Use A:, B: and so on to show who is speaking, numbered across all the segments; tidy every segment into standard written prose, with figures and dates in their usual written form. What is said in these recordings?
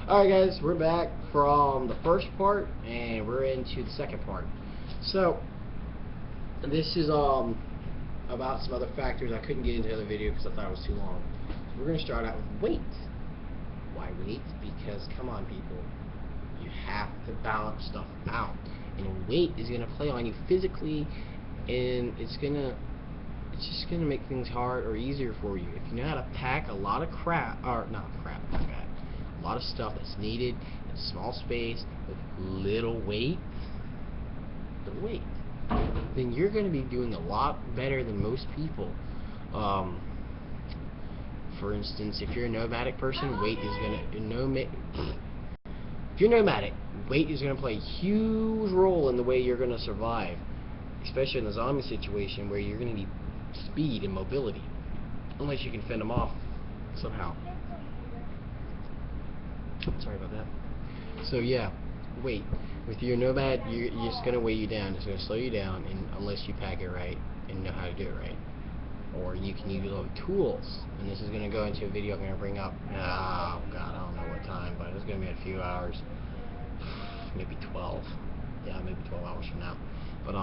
A: Alright guys, we're back from the first part and we're into the second part. So this is about some other factors. I couldn't get into the other video because I thought it was too long. So we're gonna start out with weight. Why weight? Because come on people, you have to balance stuff out. And weight is gonna play on you physically, and it's just gonna make things hard or easier for you. If you know how to pack a lot of crap, or not crap, not bad, a lot of stuff that's needed in a small space with little weight, then you're gonna be doing a lot better than most people. For instance, if you're a nomadic person, weight is gonna if you're nomadic, weight is gonna play a huge role in the way you're gonna survive, especially in the zombie situation where you're gonna need speed and mobility, unless you can fend them off somehow. Sorry about that. So yeah, weight. With your nomad, you're just gonna weigh you down. It's gonna slow you down, and unless you pack it right and know how to do it right, or you can use little tools. And this is gonna go into a video I'm gonna bring up. Oh God, I don't know what time, but it's gonna be a few hours, maybe 12. Yeah, maybe 12 hours from now. But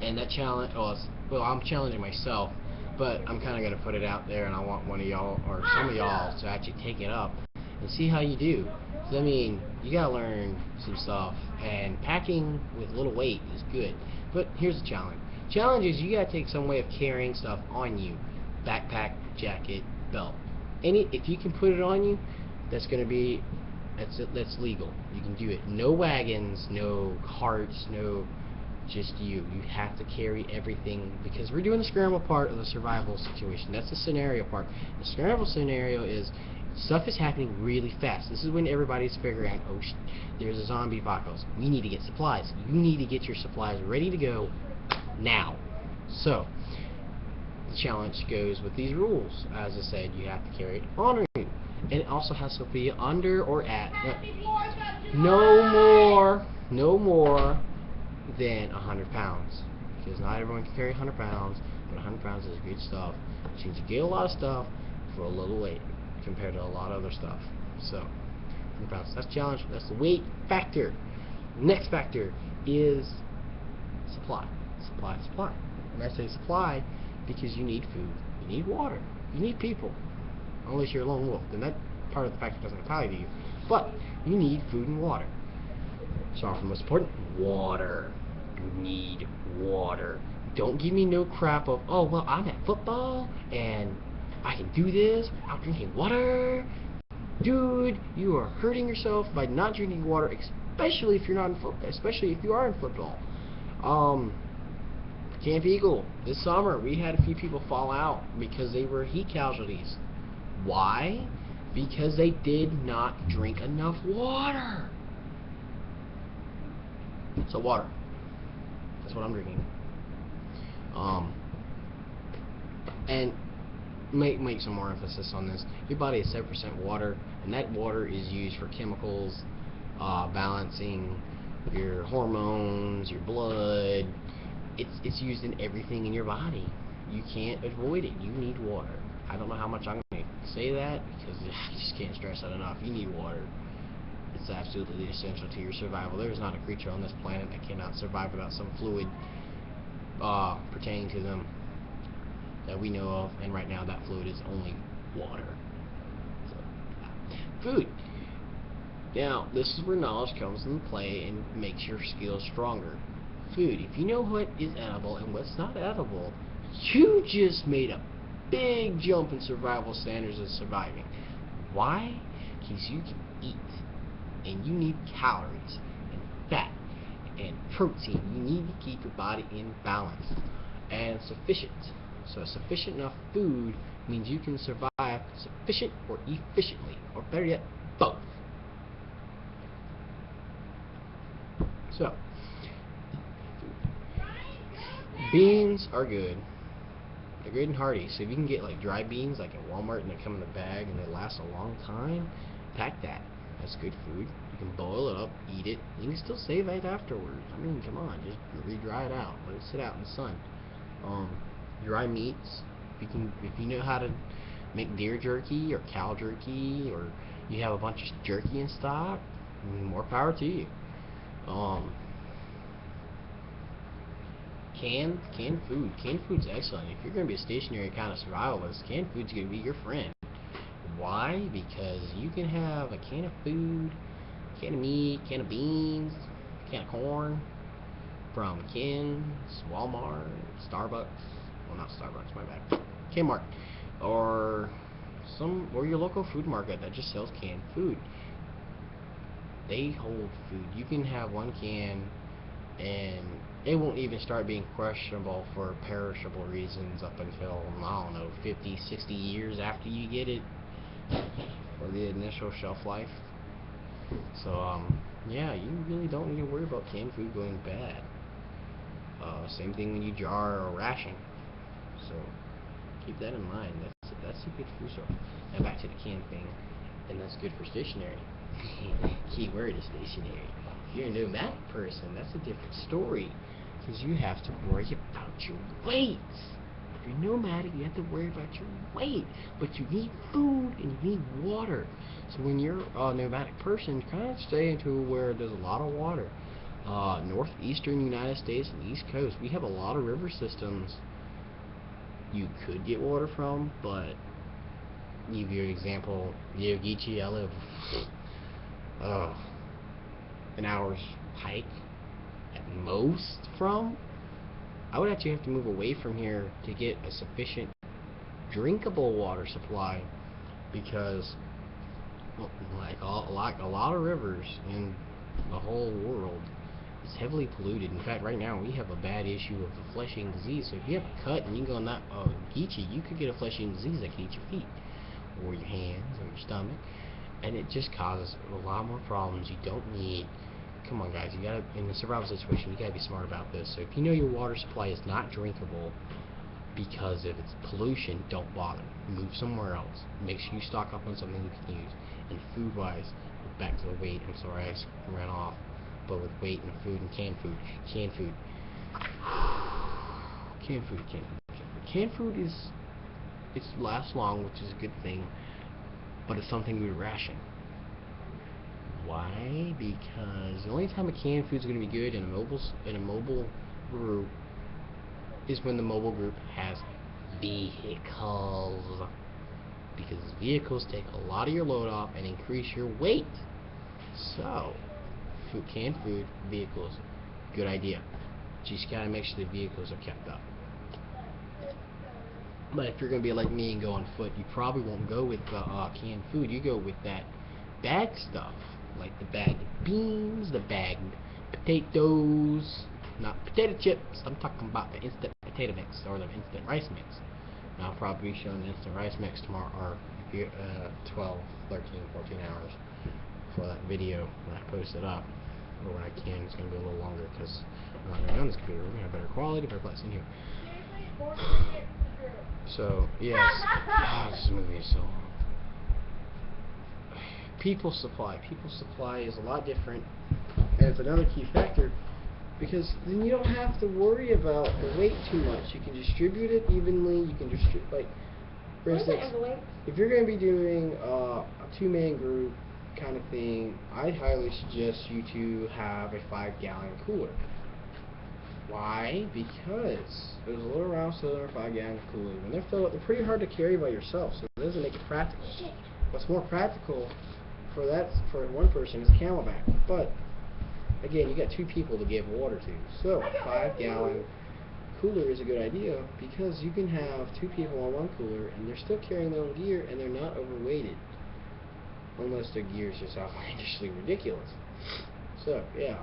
A: and that challenge, well, I'm challenging myself, but I'm kind of gonna put it out there, and I want one of y'all or some of y'all to actually take it up and see how you do. So, I mean, you gotta learn some stuff, and packing with little weight is good. But here's the challenge. Challenge is you gotta take some way of carrying stuff on you. Backpack, jacket, belt. If you can put it on you, that's legal. You can do it. No wagons, no carts, no, just you. You have to carry everything, because we're doing the scramble part of the survival situation. That's the scenario part. The scramble scenario is stuff is happening really fast. This is when everybody's figuring out, oh, there's a zombie apocalypse. We need to get supplies. You need to get your supplies ready to go now. So the challenge goes with these rules. As I said, you have to carry it on you, and it also has to be under or at no more than 100 pounds, because not everyone can carry 100 pounds, but 100 pounds is good stuff, which means you get a lot of stuff for a little weight compared to a lot of other stuff. So 100 pounds, that's the challenge. That's the weight factor. Next factor is supply. And I say supply because you need food, you need water, you need people, unless you're a lone wolf, then that part of the factor doesn't apply to you. But you need food and water. So the most important, water. You need water. Don't give me no crap of, oh, well, I'm at football and I can do this without drinking water. Dude, you are hurting yourself by not drinking water, especially if you're not in football, especially if you are in football. Camp Eagle, this summer we had a few people fall out because they were heat casualties. Why? Because they did not drink enough water. So water. That's what I'm drinking. And make some more emphasis on this. Your body is 7% water, and that water is used for chemicals, balancing your hormones, your blood. It's used in everything in your body. You can't avoid it. You need water. I don't know how much I'm going to say that, because I just can't stress that enough. You need water. It's absolutely essential to your survival. There is not a creature on this planet that cannot survive without some fluid pertaining to them that we know of, and right now that fluid is only water. So, food. Now, this is where knowledge comes into play and makes your skills stronger. Food. If you know what is edible and what's not edible, you just made a big jump in survival standards of surviving. Why? Because you can eat, and you need calories and fat and protein. You need to keep your body in balance and sufficient. So sufficient enough food means you can survive sufficient or efficiently, or better yet, both. So beans are good. They're good and hearty. So if you can get like dry beans like at Walmart, and they come in a bag and they last a long time, pack that. That's good food. You can boil it up, eat it. You can still save it afterwards. I mean, come on, just re-dry it out. Let it sit out in the sun. Dry meats. If you know how to make deer jerky or cow jerky, or you have a bunch of jerky in stock, more power to you. Um, canned food's excellent. If you're gonna be a stationary kind of survivalist, canned food's gonna be your friend. Why? Because you can have a can of food, can of meat, can of beans, can of corn from Ken's, Walmart, Starbucks. Well, not Starbucks, my bad. Kmart, or your local food market that just sells canned food. They hold food. You can have one can and it won't even start being questionable for perishable reasons up until, I don't know, 50, 60 years after you get it, or the initial shelf life. So, yeah, you really don't need to worry about canned food going bad. Same thing when you jar or ration. So, keep that in mind. That's a good food source. Now back to the can thing, and that's good for stationary. Key word is stationary. If you're a nomadic person, that's a different story, because you have to worry about your weight. If you're nomadic, you have to worry about your weight, but you need food and you need water. So when you're a nomadic person, kind of stay into where there's a lot of water. Northeastern United States and East Coast, we have a lot of river systems you could get water from, but give you an example, the Ogeechee, I live an hour's hike at most from. I would actually have to move away from here to get a sufficient drinkable water supply, because like a lot of rivers in the whole world is heavily polluted. In fact, right now we have a bad issue of a flesh-eating disease. So if you have a cut and you go on that Ogeechee, you could get a flesh-eating disease that could eat your feet or your hands or your stomach, and it just causes a lot more problems you don't need. Come on, guys, you gotta, in a survival situation, you gotta be smart about this. So if you know your water supply is not drinkable because of its pollution, don't bother. Move somewhere else. Make sure you stock up on something you can use. And food-wise, back to the weight. I'm sorry I ran off, but with weight and food and canned food, canned food, canned food is, it lasts long, which is a good thing, but it's something we ration. Why? Because the only time a canned food is going to be good in a mobile group is when the mobile group has vehicles, because vehicles take a lot of your load off and increase your weight. So, canned food, vehicles, good idea. Just gotta make sure the vehicles are kept up. But if you're gonna be like me and go on foot, you probably won't go with canned food. You go with that bagged stuff, like the bagged beans, the bagged potatoes, not potato chips. I'm talking about the instant potato mix or the instant rice mix. And I'll probably be showing the instant rice mix tomorrow, or 12, 13, 14 hours for that video when I post it up. Or when I can, it's going to be a little longer because I'm not going to be on this computer. We're going to have better quality, better lights in here. So, yes. This movie is so long. People supply. People supply is a lot different, and it's another key factor, because then you don't have to worry about the weight too much. You can distribute it evenly. You can distribute, like, for instance, if you're going to be doing a two-man group kind of thing, I'd highly suggest you to have a 5-gallon cooler. Why? Because there's a little round cylinder 5-gallon cooler. When they're filled up, they're pretty hard to carry by yourself, so it doesn't make it practical. What's more practical for one person is CamelBak. But again, you got 2 people to give water to, so 5-gallon cooler is a good idea, because you can have 2 people on one cooler and they're still carrying their own gear and they're not overweighted, unless their gear is just outrageously ridiculous. So yeah.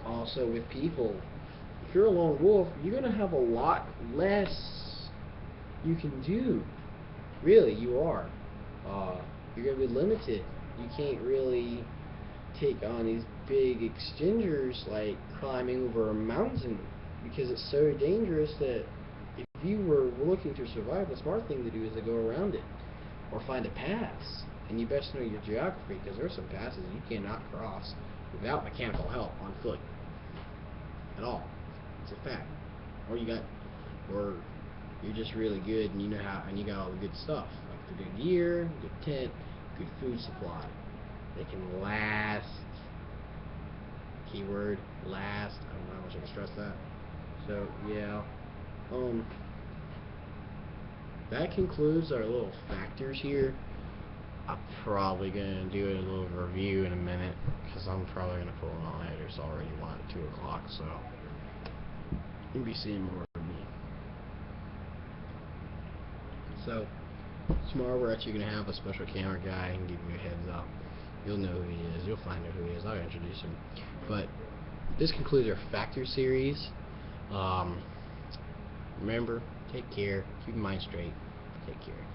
A: Also with people, if you're a lone wolf, you're gonna have a lot less you can do. Really, you are. You're gonna be limited. You can't really take on these big extenders like climbing over a mountain, because it's so dangerous that if you were looking to survive, the smart thing to do is to go around it or find a pass. And you best know your geography, because there are some passes you cannot cross without mechanical help on foot at all. It's a fact. Or you're just really good and you know how, and you got all the good stuff like a good gear, good tent, good food supply. They can last. Keyword last. I don't know how much I can stress that. So yeah. That concludes our little factors here. I'm probably gonna do a little review in a minute because I'm probably gonna pull an all-nighter. It's already 2 o'clock, so you'll be seeing more of me. So tomorrow we're actually gonna have a special camera guy and give you a heads up. You'll know who he is. You'll find out who he is. I'll introduce him. But this concludes our factor series. Remember, take care. Keep your mind straight. Take care.